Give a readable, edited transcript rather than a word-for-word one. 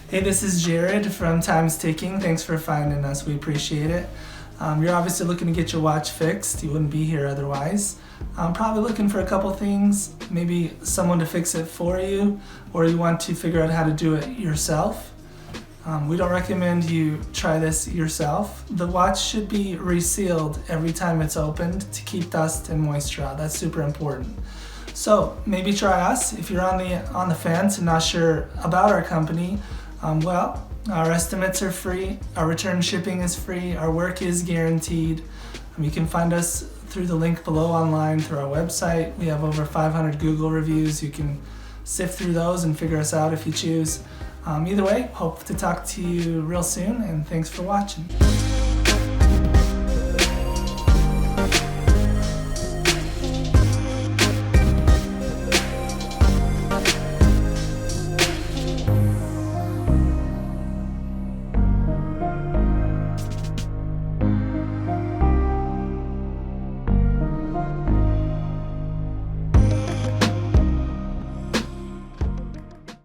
Hey, this is Jared from Time's Ticking. Thanks for finding us. We appreciate it. You're obviously looking to get your watch fixed. You wouldn't be here otherwise. I'm probably looking for a couple things, maybe someone to fix it for you, or you want to figure out how to do it yourself. We don't recommend you try this yourself. The watch should be resealed every time it's opened to keep dust and moisture out. That's super important. So maybe try us. If you're on the fence and not sure about our company, our estimates are free, our return shipping is free, our work is guaranteed. You can find us through the link below online through our website. We have over 500 Google reviews. You can sift through those and figure us out if you choose. Either way, hope to talk to you real soon, and thanks for watching.